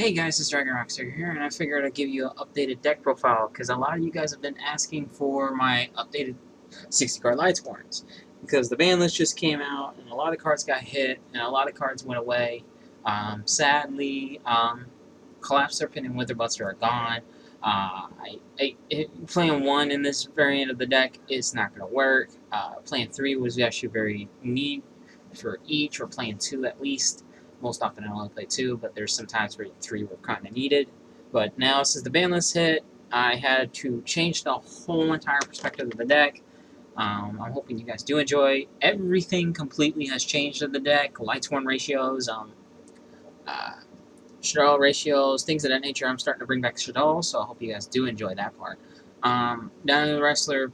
Hey guys, it's Dragon Rockster here, and I figured I'd give you an updated deck profile, because a lot of you guys have been asking for my updated 60-card Lightsworns. Because the ban list just came out, and a lot of cards got hit, and a lot of cards went away. Sadly, Collapse Serpent and Witherbuster are gone. Playing 1 in this variant of the deck is not going to work. Playing 3 was actually very neat for each, or playing 2 at least. Most often I only play 2, but there's some times where 3 were kind of needed. But now, since the ban list hit, I had to change the whole entire perspective of the deck. I'm hoping you guys do enjoy. Everything completely has changed in the deck. Lightsworn ratios, Shadoll ratios, things of that nature. I'm starting to bring back Shadoll, so I hope you guys do enjoy that part. Down in the Wrestler,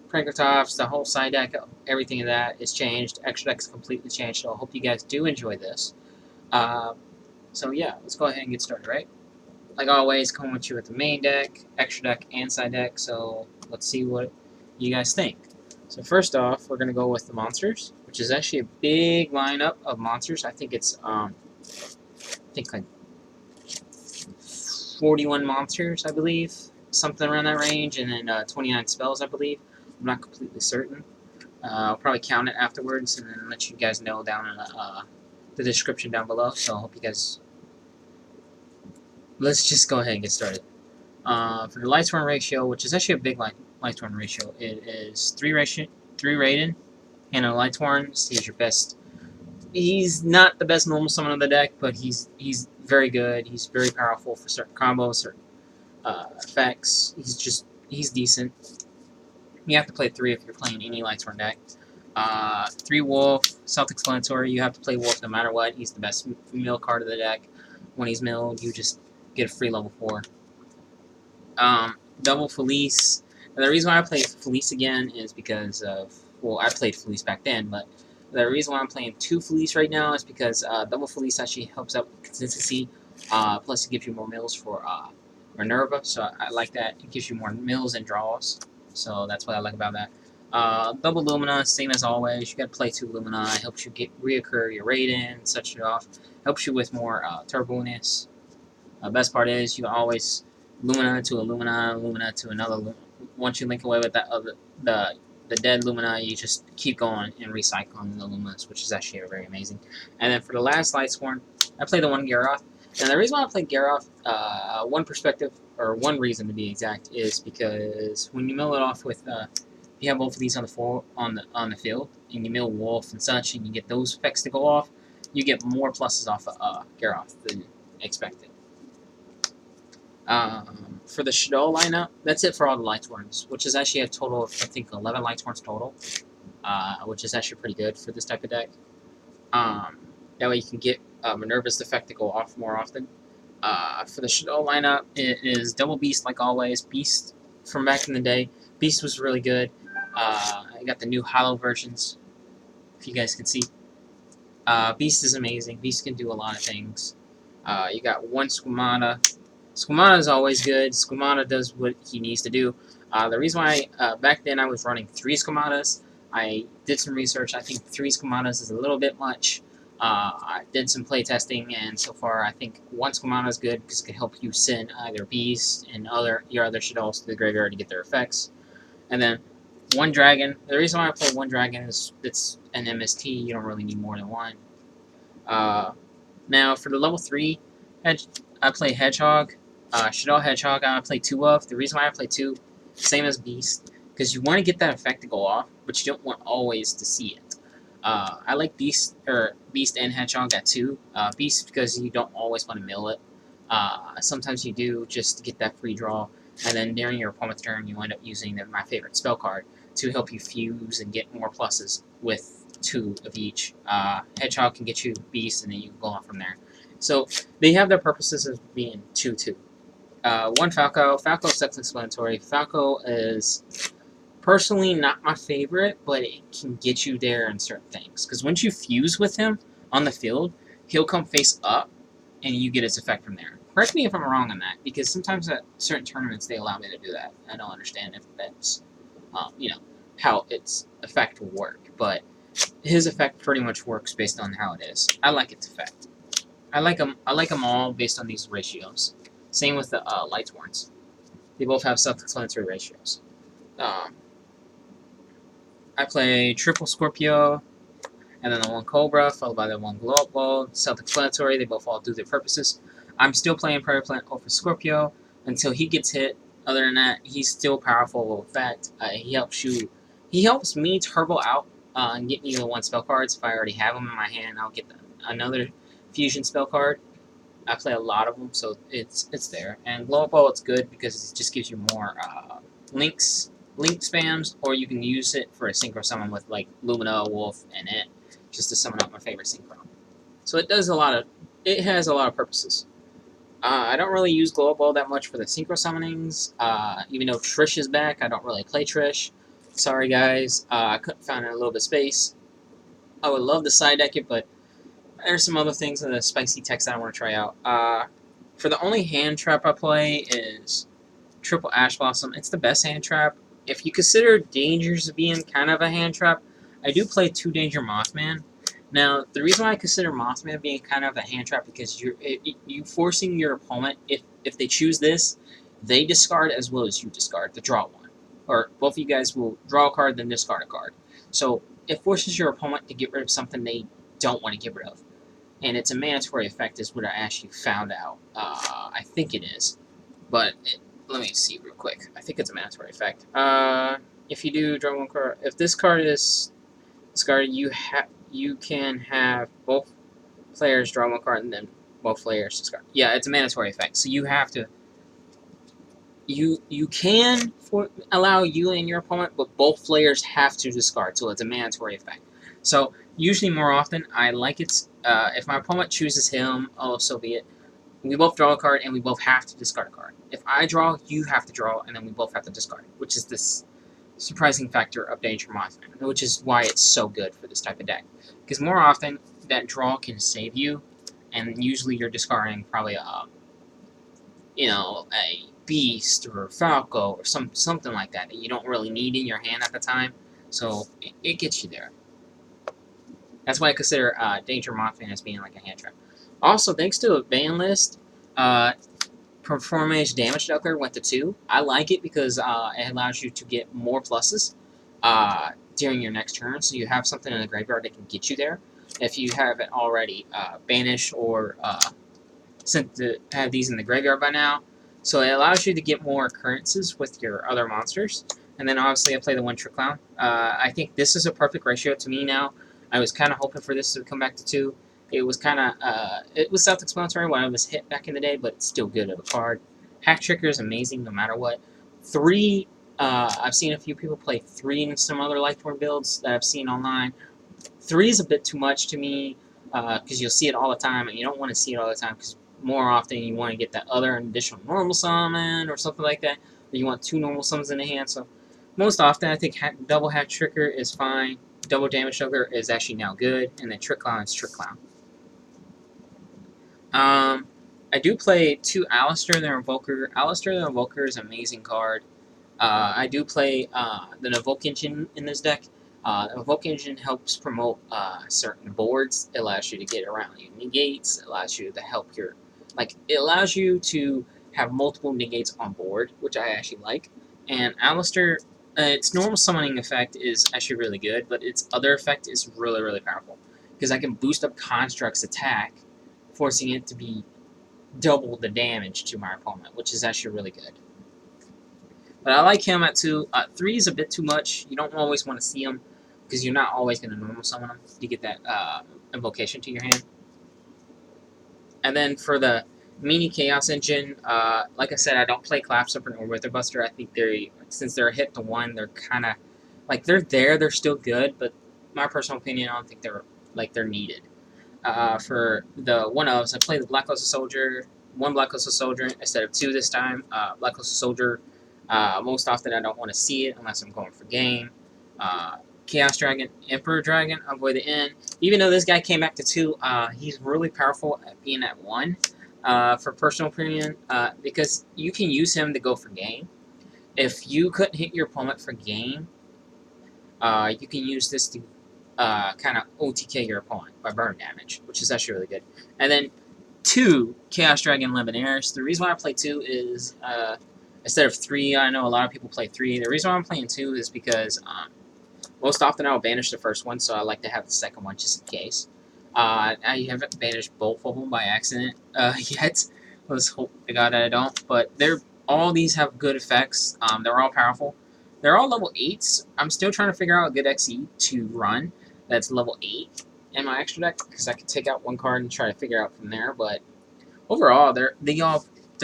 Prankertops, the whole side deck, everything of that is changed. Extra deck's completely changed, so I hope you guys do enjoy this. So yeah, let's go ahead and get started, right? Like always, coming with you with the main deck, extra deck, and side deck, so let's see what you guys think. So first off, we're going to go with the monsters, which is actually a big lineup of monsters. I think it's, like 41 monsters, I believe, something around that range, and then 29 spells, I believe. I'm not completely certain. I'll probably count it afterwards and then let you guys know down in the description down below, so I hope you guys... Let's just go ahead and get started. For the Lightsworn ratio, which is actually a big Lightsworn ratio, it is 3 Raiden, and a Lightsworn. He's your best. He's not the best normal summon of the deck, but he's very good. He's very powerful for certain combos, certain effects. He's decent. You have to play 3 if you're playing any Lightsworn deck. 3 Wolf, self-explanatory. You have to play Wolf no matter what. He's the best mill card of the deck. When he's milled, you just get a free level 4. Double Felice. And the reason why I play Felice again is because of, well, I played Felice back then, but the reason why I'm playing 2 Felice right now is because Double Felice actually helps out with consistency, plus it gives you more mills for Minerva, so I like that. It gives you more mills and draws, so that's what I like about that. Double Lumina, same as always. You gotta play 2 Lumina. It helps you reoccur your Raiden, such it off. Helps you with more turboness. Best part is you always Lumina to a Lumina, Lumina to another Lumina. Once you link away with that the dead Lumina, you just keep going and recycling the Luminas, which is actually very amazing. And then for the last Lightsworn, I play the one Garroth. And the reason why I play Garroth, one perspective, or one reason to be exact, is because when you mill it off with, you have both of these on the field, and you mill Wolf and such, and you get those effects to go off, you get more pluses off of Garroth than expected. For the Shadoll lineup, that's it for all the Lightsworns, which is actually a total of, I think, 11 Lightsworns total, which is actually pretty good for this type of deck. That way you can get Minerva's effect to go off more often. For the Shadoll lineup, it is Double Beast like always. Beast from back in the day. Beast was really good. I got the new Hollow versions, if you guys can see. Beast is amazing. Beast can do a lot of things. You got 1 Squamata. Squamata is always good. Squamata does what he needs to do. The reason why back then I was running 3 Squamatas, I did some research. I think 3 Squamatas is a little bit much. I did some play testing, and so far I think 1 Squamata is good because it can help you send either Beast and your other Shadolls to the graveyard to get their effects. And then 1 Dragon. The reason why I play 1 Dragon is it's an MST. You don't really need more than 1. Now for the level 3, I play Hedgehog. Shadoll Hedgehog I play 2 of. The reason why I play 2, same as Beast, because you want to get that effect to go off, but you don't want always to see it. I like Beast and Hedgehog at 2. Beast because you don't always want to mill it. Sometimes you do just to get that free draw, and then during your opponent's turn you end up using my favorite spell card to help you fuse and get more pluses with 2 of each. Hedgehog can get you Beast, and then you can go on from there. So they have their purposes of being 2-2. 1 Falco. Falco's self-explanatory. Falco is personally not my favorite, but it can get you there in certain things. Because once you fuse with him on the field, he'll come face up, and you get his effect from there. Correct me if I'm wrong on that, because sometimes at certain tournaments they allow me to do that. I don't understand if that's, how its effect will work, but his effect pretty much works based on how it is. I like its effect. I like them. I like them all based on these ratios. Same with the Lightsworns. They both have self-explanatory ratios. Um, I play triple Scorpio, and then the one Cobra, followed by the one Glow Up Ball. Self-explanatory. They both all do their purposes. I'm still playing Prayer Plant over Scorpio until he gets hit. Other than that, he's still powerful effect. He helps you. He helps me turbo out and get me the one spell cards. If I already have them in my hand, I'll get another fusion spell card. I play a lot of them, so it's there. And Glow Up Ball, it's good because it just gives you more link spams, or you can use it for a synchro summon with like Lumina, Wolf, and it, just to summon up my favorite synchro. So it does a lot of. It has a lot of purposes. I don't really use Glow Up Ball that much for the synchro summonings. Even though Trish is back, I don't really play Trish. Sorry guys, I couldn't find a little bit of space. I would love to side deck it, but there's some other things in the spicy text that I want to try out. For the only hand trap I play is Triple Ash Blossom. It's the best hand trap. If you consider Dangers being kind of a hand trap, I do play 2 Danger Mothman. Now, the reason why I consider Mothman being kind of a hand trap because you forcing your opponent, if they choose this, they discard as well as you discard to draw one. Or both of you guys will draw a card, then discard a card. So it forces your opponent to get rid of something they don't want to get rid of. And it's a mandatory effect is what I actually found out. I think it is. But let me see real quick. I think it's a mandatory effect. If you do draw one card, if this card is discarded, you can have both players draw one card and then both players discard. Yeah, it's a mandatory effect. So you have to. You can allow you and your opponent, but both players have to discard. So it's a mandatory effect. So usually more often, I like it. If my opponent chooses him, oh, so be it. We both draw a card, and we both have to discard a card. If I draw, you have to draw, and then we both have to discard, which is this surprising factor of Danger Mothman, which is why it's so good for this type of deck. Because more often, that draw can save you, and usually you're discarding probably a Beast or Falco or something like that you don't really need in your hand at the time. So it gets you there. That's why I consider Danger Mothman as being like a hand trap. Also, thanks to a Bandlist, Performance Damage Dealer went to 2. I like it because it allows you to get more pluses during your next turn. So you have something in the graveyard that can get you there. If you haven't already banished or sent to have these in the graveyard by now. So it allows you to get more occurrences with your other monsters. And then obviously I play the one Trick Clown. I think this is a perfect ratio to me now. I was kind of hoping for this to come back to 2. It was kind of, it was self-explanatory when I was hit back in the day, but it's still good of a card. Hack Tricker is amazing no matter what. 3, I've seen a few people play 3 in some other Lightsworn builds that I've seen online. 3 is a bit too much to me because you'll see it all the time, and you don't want to see it all the time because more often you want to get that other additional normal summon or something like that. Or you want 2 normal summons in the hand. So most often I think double Hack Tricker is fine. Double Damage Dealer is actually now good, and then Trick Clown is Trick Clown. I do play 2 Alistair the Invoker. Alistair the Invoker is an amazing card. I do play the Invoked engine in this deck. The Invoked engine helps promote certain boards. It allows you to get around your negates. It allows you to help your... it allows you to have multiple negates on board, which I actually like. And Alistair, its normal summoning effect is actually really good, but its other effect is really, really powerful. Because I can boost up Construct's attack, forcing it to be double the damage to my opponent, which is actually really good. But I like him at 2. 3 is a bit too much. You don't always want to see him, because you're not always going to normal summon him to get that invocation to your hand. And then for the mini Chaos engine, like I said, I don't play Collapsible or Witherbuster. I think since they're a hit to 1, they're kind of they're still good, but my personal opinion, I don't think they're needed. For the 1-ofs, I play the Black Luster Soldier, 1 Black Luster Soldier instead of 2 this time. Black Luster Soldier, most often I don't want to see it unless I'm going for game. Chaos Dragon, Emperor Dragon, Avoid the End. Even though this guy came back to 2, he's really powerful at being at 1, for personal opinion, because you can use him to go for game. If you couldn't hit your opponent for game, you can use this to kind of OTK your opponent by burn damage, which is actually really good. And then 2 Chaos Dragon Legionnaires. The reason why I play 2 is instead of 3. I know a lot of people play 3. The reason why I'm playing 2 is because most often I'll banish the first one, so I like to have the second one just in case. I haven't banished both of them by accident yet. Let's hope to God that I don't. But all these have good effects. They're all powerful. They're all level 8s. I'm still trying to figure out a good XE to run that's level 8 in my extra deck, because I could take out one card and try to figure out from there. But overall, they're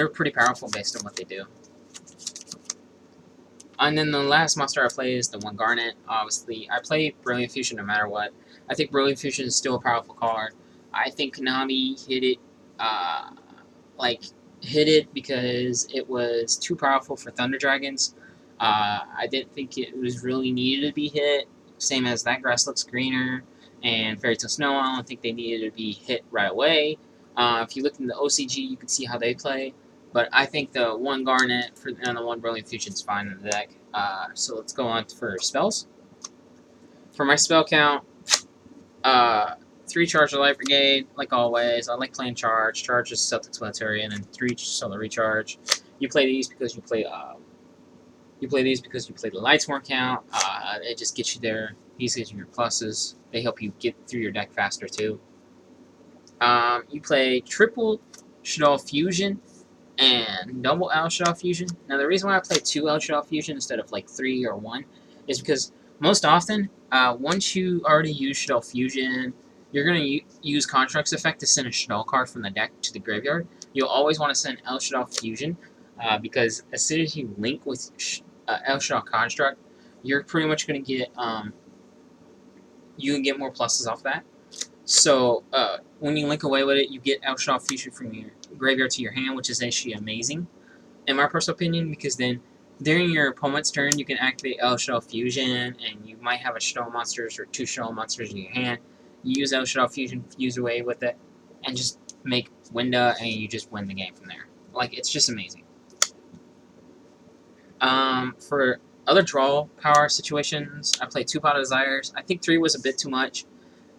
pretty powerful based on what they do. And then the last monster I play is the one Garnet. Obviously, I play Brilliant Fusion no matter what. I think Brilliant Fusion is still a powerful card. I think Konami hit it because it was too powerful for Thunder Dragons. I didn't think it was really needed to be hit. Same as That Grass Looks Greener and Fairy Tale Snow. I don't think they needed to be hit right away. If you look in the OCG, you can see how they play. But I think the one Garnet and the one Brilliant Fusion is fine in the deck. So let's go on for spells. For my spell count, 3 Charge of Light Brigade, like always. I like playing Charge. Charge is self-explanatory, and then 3 Solar Recharge. You play these because you play the Lightsworn count. It just gets you there. These gives you your pluses. They help you get through your deck faster too. You play triple Shadoll Fusion and double El Shadoll Fusion. Now, the reason why I play 2 El Shadoll Fusion instead of like 3 or 1 is because most often, once you already use Shadoll Fusion, you're going to use Construct's effect to send a Shadoll card from the deck to the graveyard. You'll always want to send El Shadoll Fusion because as soon as you link with El Shadoll Construct, you're pretty much going to get you can get more pluses off that. So when you link away with it, you get El Shadoll Fusion from your graveyard to your hand, which is actually amazing, in my personal opinion, because then during your opponent's turn, you can activate El Shadoll Fusion, and you might have a Shadoll monsters or 2 Shadoll monsters in your hand. You use El Shadoll Fusion, fuse away with it, and just make Winda, and you just win the game from there. Like, it's just amazing. For other draw power situations, I play 2 Pot of Desires. I think 3 was a bit too much.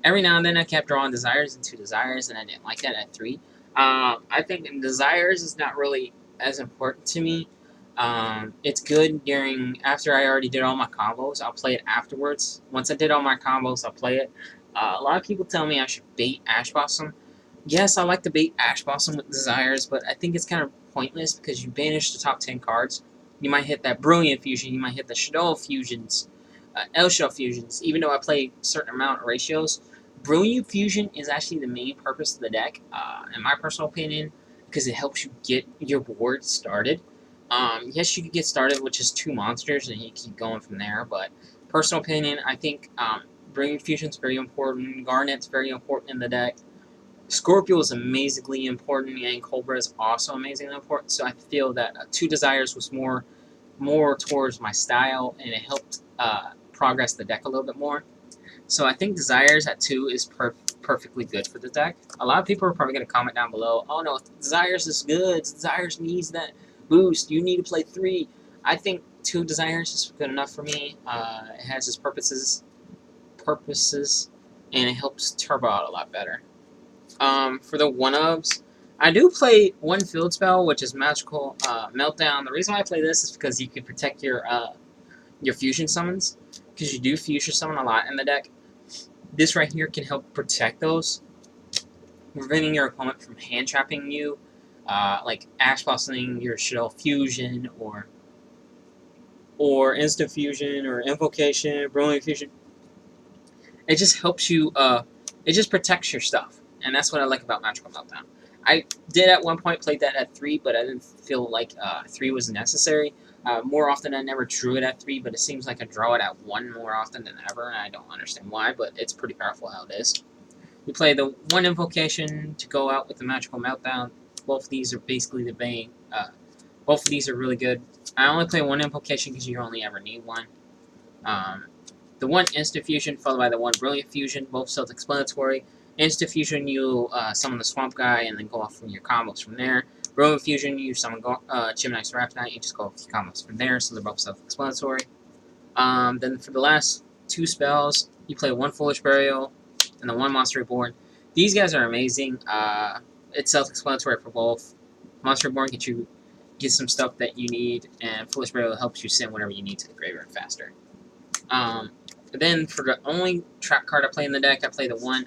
Every now and then I kept drawing Desires and 2 Desires, and I didn't like that at 3. I think Desires is not really as important to me. It's good after I already did all my combos. I'll play it afterwards. Once I did all my combos, I'll play it. A lot of people tell me I should bait Ash Blossom. Yes, I like to bait Ash Blossom with Desires, but I think it's kind of pointless because you banish the top 10 cards. You might hit that Brilliant Fusion, you might hit the Shadoll Fusions, El Shadoll Fusions. Even though I play a certain amount of ratios, Brilliant Fusion is actually the main purpose of the deck, in my personal opinion, because it helps you get your board started. Yes, you can get started with just 2 monsters and you keep going from there, but personal opinion, I think Brilliant Fusion is very important. Garnet's very important in the deck. Scorpio is amazingly important, and Cobra is also amazingly important. So I feel that 2 Desires was more towards my style, and it helped progress the deck a little bit more. So I think Desires at 2 is perfectly good for the deck. A lot of people are probably going to comment down below, oh no, Desires is good, Desires needs that boost, you need to play 3. I think 2 Desires is good enough for me. It has its purposes, and it helps turbo out a lot better. For the 1-ofs, I do play 1 field spell, which is Magical Meltdown. The reason why I play this is because you can protect your fusion summons, because you do fusion summon a lot in the deck. This right here can help protect those, preventing your opponent from hand trapping you, like Ash Blossoming your Shadoll Fusion, or Instant Fusion, or Invocation, Brilliant Fusion. It just helps you, it just protects your stuff, and that's what I like about Magical Meltdown. I did at one point play that at 3, but I didn't feel like 3 was necessary. More often I never drew it at 3, but it seems like I draw it at 1 more often than ever, and I don't understand why, but it's pretty powerful how it is. You play the 1 Invocation to go out with the Magical Meltdown. Both of these are basically the bane. Both of these are really good. I only play 1 Invocation because you only ever need 1. The 1 Instant Fusion followed by the 1 Brilliant Fusion, both self-explanatory. Instant Fusion, you summon the Swamp Guy and then go off from your combos from there. Brilliant Fusion, you summon Gemini's Raptite, you just go off your combos from there, so they're both self-explanatory. Then for the last 2 spells, you play 1 Foolish Burial and the 1 Monster Reborn. These guys are amazing. It's self-explanatory for both. Monster Reborn get some stuff that you need, and Foolish Burial helps you send whatever you need to the graveyard faster. Then for the only trap card I play in the deck, I play the one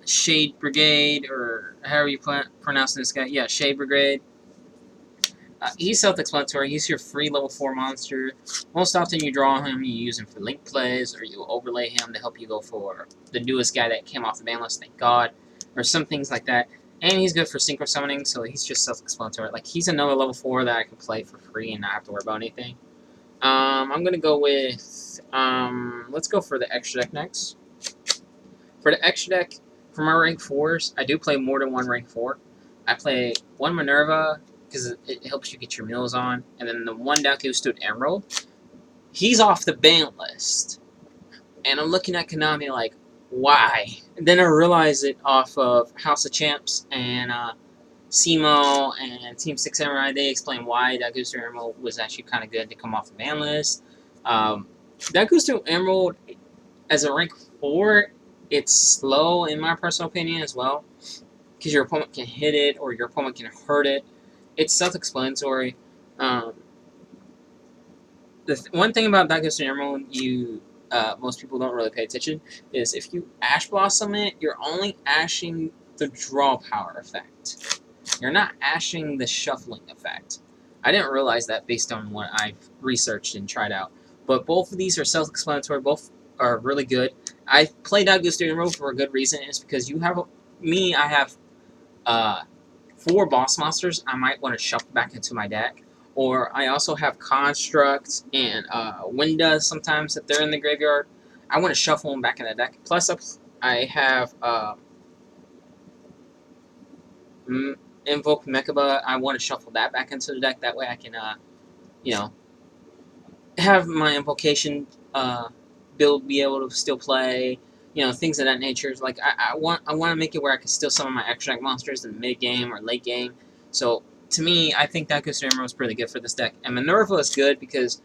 Shade Brigade, or however you pronounce this guy. Yeah, Shade Brigade. He's self-explanatory. He's your free level 4 monster. Most often you draw him, you use him for link plays, or you overlay him to help you go for the newest guy that came off the ban list, thank God, or some things like that. And he's good for synchro summoning, so he's just self-explanatory. Like, he's another level 4 that I can play for free and not have to worry about anything. I'm going to go with, let's go for the extra deck next. For the extra deck, for my rank 4s, I do play more than one rank 4. I play one Minerva, because it helps you get your meals on, and then the one Dakustood Emerald. He's off the ban list. And I'm looking at Konami like, why? And then I realize it off of House of Champs and SEMO and Team 6 Samurai. They explain why Dakustood Emerald was actually kind of good to come off the ban list. Dakustood Emerald, as a rank 4, it's slow in my personal opinion as well, because your opponent can hit it or your opponent can hurt it. It's self-explanatory. The one thing about Dakustood Emerald most people don't really pay attention is if you Ash Blossom it, you're only ashing the draw power effect. You're not ashing the shuffling effect. I didn't realize that based on what I've researched and tried out. But both of these are self-explanatory. Both are really good. I play Dakustood Emerald for a good reason. It's because you have I have 4 boss monsters I might want to shuffle back into my deck. Or I also have Construct and Winda sometimes if they're in the graveyard. I want to shuffle them back in the deck. Plus, I have Invoked Mechaba. I want to shuffle that back into the deck. That way I can, have my Invocation build be able to still play. Things of that nature. Like I want to make it where I can still summon my extra deck monsters in the mid game or late game. So to me, I think Dakustood Emerald is pretty good for this deck. And Minerva is good because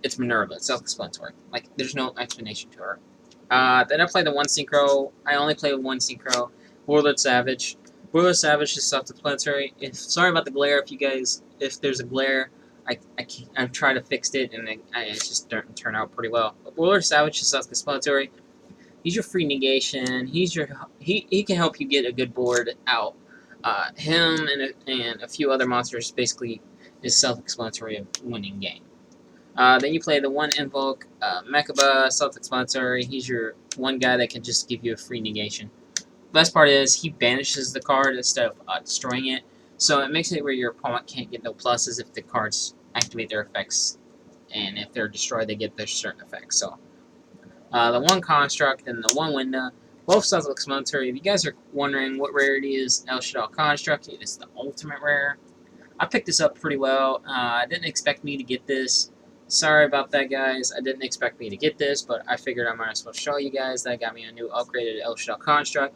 it's Minerva. It's self-explanatory. Like, there's no explanation to her. Then I play the one Synchro. I only play with one Synchro. Warlord Savage. Warlord Savage is self-explanatory. Sorry about the glare. If there's a glare, I've tried to fix it, and it just didn't turn out pretty well. But Warlord Savage is self-explanatory. He's your free negation. He can help you get a good board out. Him and a few other monsters basically is self-explanatory of winning game. Then you play the one Invoke, Mechaba, self-explanatory. He's your one guy that can just give you a free negation. Best part is he banishes the card instead of destroying it, so it makes it where your opponent can't get no pluses if the cards activate their effects, and if they're destroyed, they get their certain effects. So the one Construct and the one Winda, both self-explanatory. If you guys are wondering what rarity is El Shadoll Construct, it is the ultimate rare. I picked this up pretty well. I didn't expect me to get this. Sorry about that, guys. I didn't expect me to get this, but I figured I might as well show you guys that I got me a new upgraded El Shadoll Construct.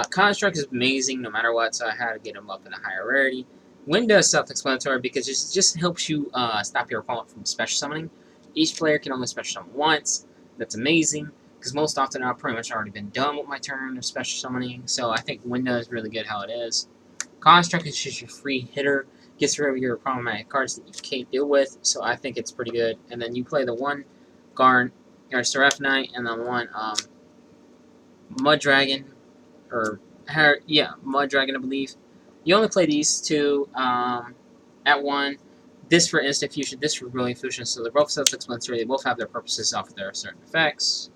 Construct is amazing no matter what, so I had to get him up in a higher rarity. Winda is self-explanatory because it just helps you stop your opponent from special summoning. Each player can only special summon once. That's amazing, because most often I've pretty much already been done with my turn of special summoning, so I think Winda is really good how it is. Construct is just your free hitter, gets rid of your problematic cards that you can't deal with, so I think it's pretty good. And then you play the one Seraph Knight and the one Mud Dragon, Mud Dragon I believe. You only play these two at one. This for instant fusion, this for brilliant fusion, so they're both self-explanatory. They both have their purposes off of their certain effects.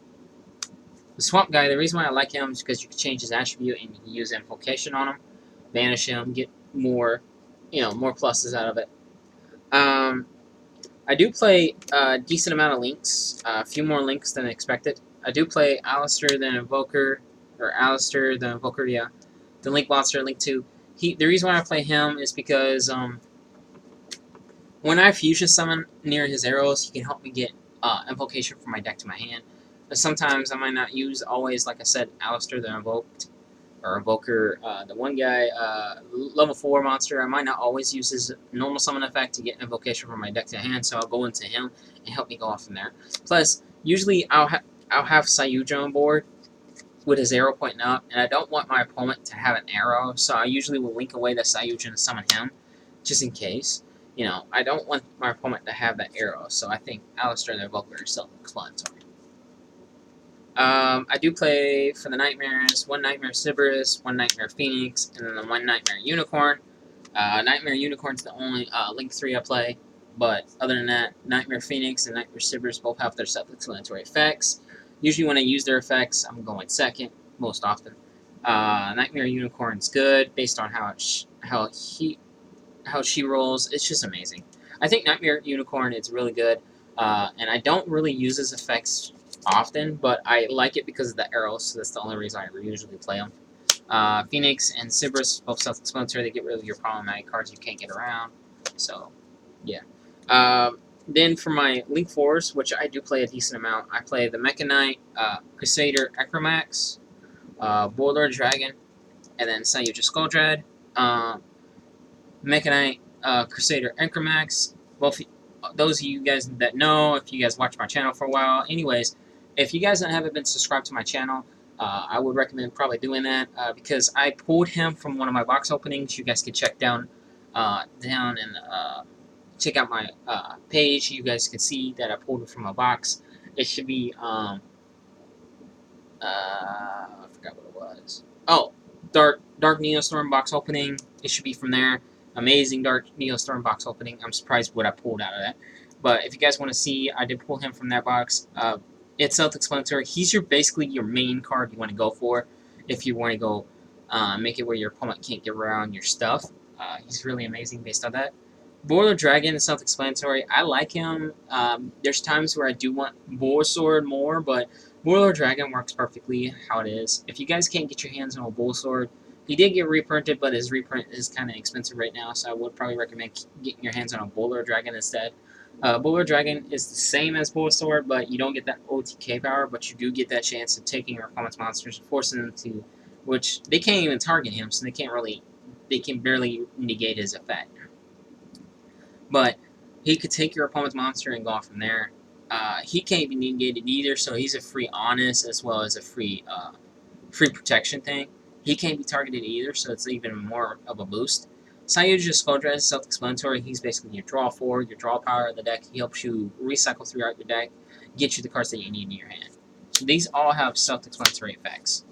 The Swamp Guy, the reason why I like him is because you can change his attribute and you can use Invocation on him, banish him, get more pluses out of it. I do play a decent amount of links, a few more links than expected. I do play Alistair the Invoker, the Link Monster, Link 2. The reason why I play him is because when I fusion summon near his arrows, he can help me get Invocation from my deck to my hand. But sometimes I might not use always, like I said, Alistair the Invoked, or Invoker, the one guy, level 4 monster. I might not always use his normal summon effect to get Invocation from my deck to hand, so I'll go into him and help me go off from there. Plus, usually I'll have Sayuja on board, with his arrow pointing up, and I don't want my opponent to have an arrow, so I usually will link away the Sayujin and summon him, just in case. You know, I don't want my opponent to have that arrow, so I think Alistair and the Invoker is self-explanatory. I do play for the Nightmares, one Nightmare Cerberus, one Nightmare Phoenix, and then the one Nightmare Unicorn. Nightmare Unicorn's the only Link 3 I play, but other than that, Nightmare Phoenix and Nightmare Cerberus both have their self-explanatory effects. Usually when I use their effects, I'm going second, most often. Nightmare Unicorn's good, based on how she rolls. It's just amazing. I think Nightmare Unicorn is really good, and I don't really use his effects often, but I like it because of the arrows, so that's the only reason I usually play them. Phoenix and Cerberus, both self-explanatory. They get rid of your problematic cards you can't get around. So, yeah. Then for my Link 4s, which I do play a decent amount, I play the Mecha Knight, Crusader Ecromax, Boiler Dragon, and then Sayuja Skull Dread. Mecha Knight, Crusader Ecromax. Both those of you guys that know, if you guys watch my channel for a while. Anyways, if you guys haven't been subscribed to my channel, I would recommend probably doing that because I pulled him from one of my box openings. You guys can check down and check out my page. You guys can see that I pulled it from a box. It should be I forgot what it was. Oh, Dark Neostorm box opening. It should be from there. Amazing Dark Neostorm box opening. I'm surprised what I pulled out of that. But if you guys want to see, I did pull him from that box. It's self-explanatory. He's basically your main card you want to go for if you want to go make it where your opponent can't get around your stuff. He's really amazing based on that. Boiler Dragon is self-explanatory. I like him. There's times where I do want Boar Sword more, but Boiler Dragon works perfectly how it is. If you guys can't get your hands on a Bull Sword, he did get reprinted, but his reprint is kind of expensive right now, so I would probably recommend getting your hands on a Boiler Dragon instead. Boiler Dragon is the same as Bull Sword, but you don't get that OTK power, but you do get that chance of taking your opponent's monsters and forcing them to, which they can't even target him, so they can barely negate his effect. But he could take your opponent's monster and go off from there. He can't be negated either, so he's a free honest as well as a free protection thing. He can't be targeted either, so it's even more of a boost. Sayuja Skull Dread is self-explanatory. He's basically your draw 4, your draw power of the deck. He helps you recycle throughout your deck, get you the cards that you need in your hand. So these all have self-explanatory effects.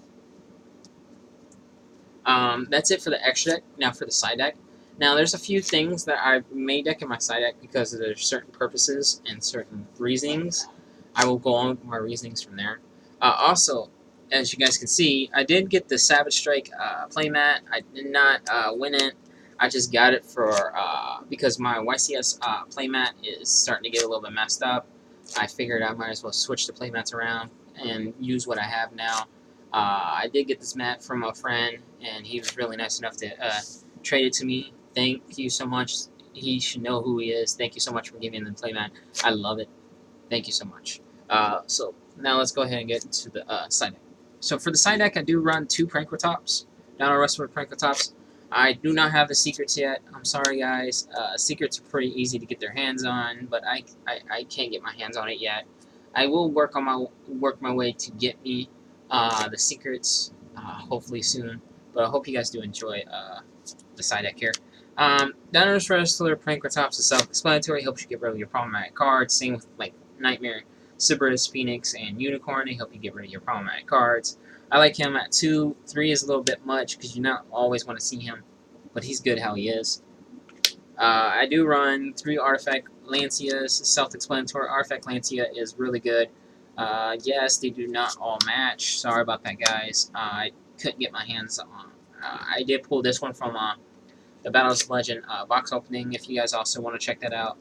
That's it for the extra deck. Now for the side deck. Now there's a few things that I may deck in my side deck because there's certain purposes and certain reasonings. I will go on with my reasonings from there. Also, as you guys can see, I did get the Savage Strike playmat. I did not win it. I just got it for because my YCS playmat is starting to get a little bit messed up. I figured I might as well switch the playmats around and use what I have now. I did get this mat from a friend, and he was really nice enough to trade it to me. Thank you so much. He should know who he is. Thank you so much for giving me the playmat. I love it. Thank you so much. So now let's go ahead and get into the side deck. So for the side deck, I do run 2 Prankotops. Down on Rustwood Prankotops. I do not have the secrets yet. I'm sorry, guys. Secrets are pretty easy to get their hands on, but I can't get my hands on it yet. I will work my way to get me the secrets hopefully soon. But I hope you guys do enjoy the side deck here. Downers Wrestler Prankotops is self-explanatory. Helps you get rid of your problematic cards. Same with like Nightmare, Cerberus, Phoenix, and Unicorn. They help you get rid of your problematic cards. I like him at 2. 3 is a little bit much because you not always want to see him, but he's good how he is. I do run 3 Artifact Lancias. Self-explanatory. Artifact Lancia is really good. Yes, they do not all match. Sorry about that, guys. I couldn't get my hands on. I did pull this one from the Battles Legend box opening. If you guys also want to check that out,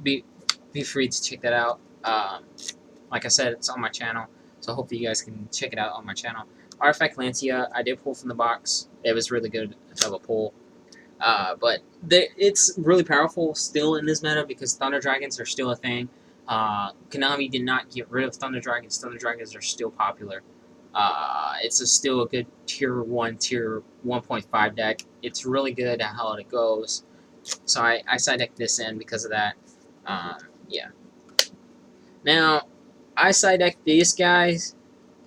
be free to check that out. Like I said, it's on my channel, so hopefully you guys can check it out on my channel. Artifact Lancia, I did pull from the box. It was really good of a pull. But it's really powerful still in this meta because Thunder Dragons are still a thing. Konami did not get rid of Thunder Dragons. Thunder Dragons are still popular. It's still a good tier 1, tier 1.5 deck. It's really good at how it goes. So I side decked this in because of that. Yeah. Now, I side decked these guys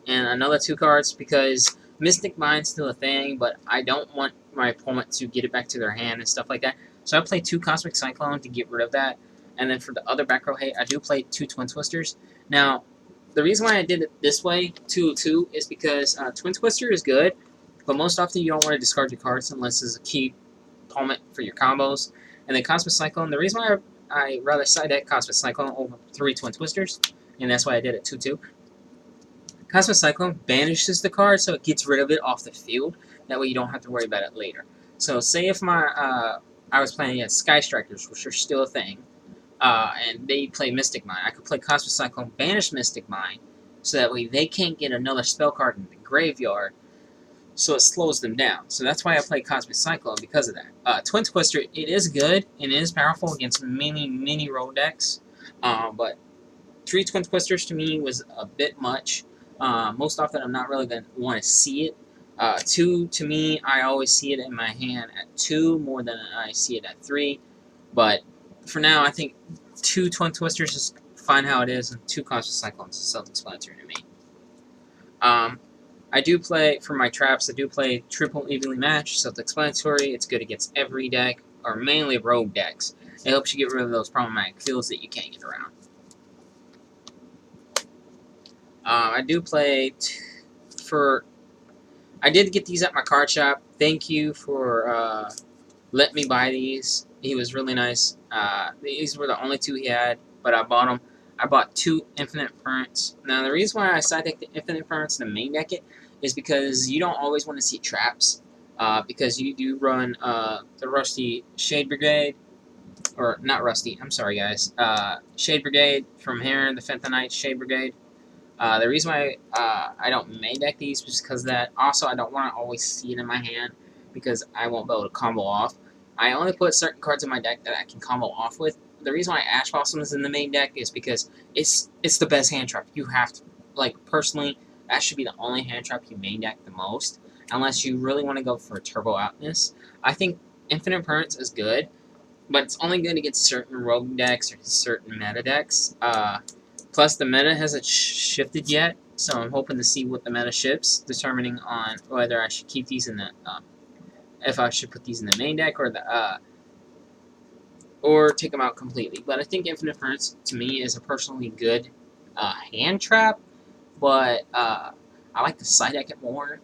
and another 2 cards because Mystic Mind's still a thing, but I don't want my opponent to get it back to their hand and stuff like that. So I play 2 Cosmic Cyclone to get rid of that. And then for the other back row hate, I do play 2 Twin Twisters. Now, the reason why I did it this way, 2-2, is because Twin Twister is good, but most often you don't want to discard your cards unless it's a key opponent for your combos. And then Cosmic Cyclone, the reason why I rather side deck Cosmic Cyclone over 3 Twin Twisters, and that's why I did it 2-2. Cosmic Cyclone banishes the card, so it gets rid of it off the field. That way you don't have to worry about it later. So say if I was playing against Sky Strikers, which are still a thing, and they play Mystic Mind, I could play Cosmic Cyclone, banish Mystic Mind, so that way they can't get another spell card in the graveyard, so it slows them down. So that's why I play Cosmic Cyclone, because of that. Twin Twister, it is good, and it is powerful against many road decks, but 3 Twin Twisters to me was a bit much. Most often I'm not really going to want to see it. 2, to me, I always see it in my hand at 2 more than I see it at 3. But for now, I think 2 Twin Twisters is fine how it is, and 2 Cosmic Cyclones is self-explanatory to me. I do play, for my traps, I do play Triple Evenly Matched, self-explanatory. It's good against every deck, or mainly rogue decks. It helps you get rid of those problematic fields that you can't get around. I do play I did get these at my card shop. Thank you for letting me buy these. He was really nice. These were the only 2 he had, but I bought them. I bought 2 Infinite Currents. Now, the reason why I side deck the Infinite Currents to main deck it is because you don't always want to see traps. Because you do run the Rusty Shade Brigade, or not Rusty, I'm sorry guys. Shade Brigade from here, the Fentonite Shade Brigade. The reason why I don't main deck these is because of that. Also, I don't want to always see it in my hand because I won't be able to combo off. I only put certain cards in my deck that I can combo off with. The reason why Ash Blossom is in the main deck is because it's the best hand trap. You have to, like, personally, that should be the only hand trap you main deck the most, unless you really want to go for Turbo Outness. I think Infinite Currents is good, but it's only good against certain rogue decks or certain meta decks. Plus, the meta hasn't shifted yet, so I'm hoping to see what the meta shifts, determining on whether I should keep these in the, if I should put these in the main deck or take them out completely. But I think Infinite Currents, to me, is a personally good hand trap, but I like to side deck it more.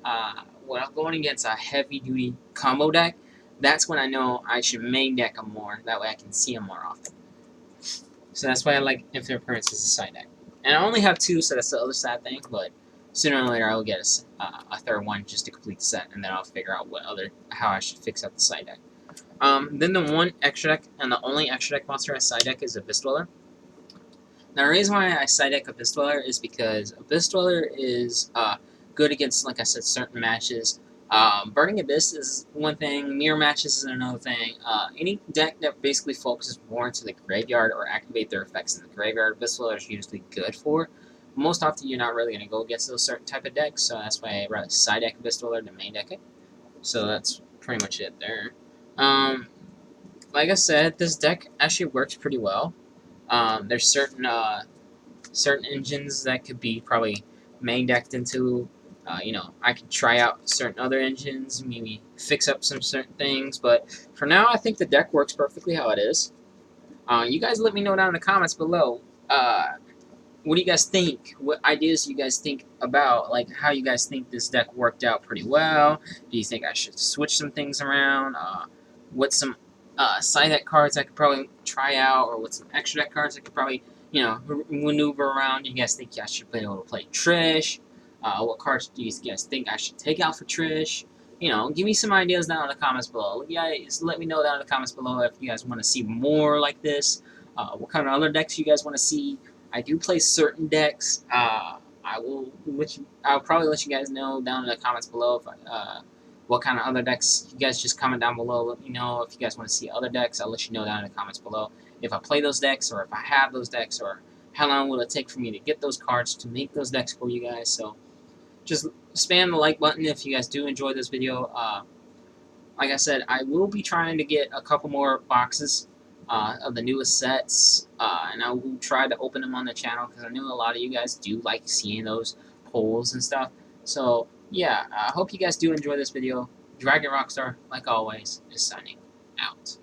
When I'm going against a heavy-duty combo deck, that's when I know I should main deck them more. That way I can see them more often. So that's why I like Infinite Currents as a side deck. And I only have 2, so that's the other sad thing, but sooner or later I will get a third one just to complete the set, and then I'll figure out how I should fix up the side deck. Then the one extra deck, and the only extra deck monster I side deck is Abyss Dweller. Now, the reason why I side deck Abyss Dweller is because Abyss Dweller is good against, like I said, certain matches. Burning Abyss is one thing, mirror matches is another thing. Any deck that basically focuses more into the graveyard or activate their effects in the graveyard, Abyss Dweller is usually good for. Most often, you're not really going to go against those certain type of decks, so that's why I rather side deck Abyss Dweller than main deck it. So that's pretty much it there. Like I said, this deck actually works pretty well. There's certain engines that could be probably main decked into. I could try out certain other engines, maybe fix up some certain things, but for now, I think the deck works perfectly how it is. You guys let me know down in the comments below. What do you guys think? What ideas do you guys think about? Like, how you guys think this deck worked out pretty well? Do you think I should switch some things around? What's some side deck cards I could probably try out, or what's some extra deck cards I could probably, maneuver around? Do you guys think I should be able to play Trish? What cards do you guys think I should take out for Trish? Give me some ideas down in the comments below. You guys let me know down in the comments below if you guys want to see more like this. What kind of other decks you guys want to see. I do play certain decks. I'll probably let you guys know down in the comments below if what kind of other decks. You guys just comment down below. Let me know if you guys want to see other decks. I'll let you know down in the comments below if I play those decks, or if I have those decks, or how long will it take for me to get those cards to make those decks for you guys. So just spam the like button if you guys do enjoy this video. Like I said, I will be trying to get a couple more boxes of the newest sets, and I will try to open them on the channel because I know a lot of you guys do like seeing those polls and stuff. So yeah, I hope you guys do enjoy this video. Dragon Rockstar, like always, is signing out.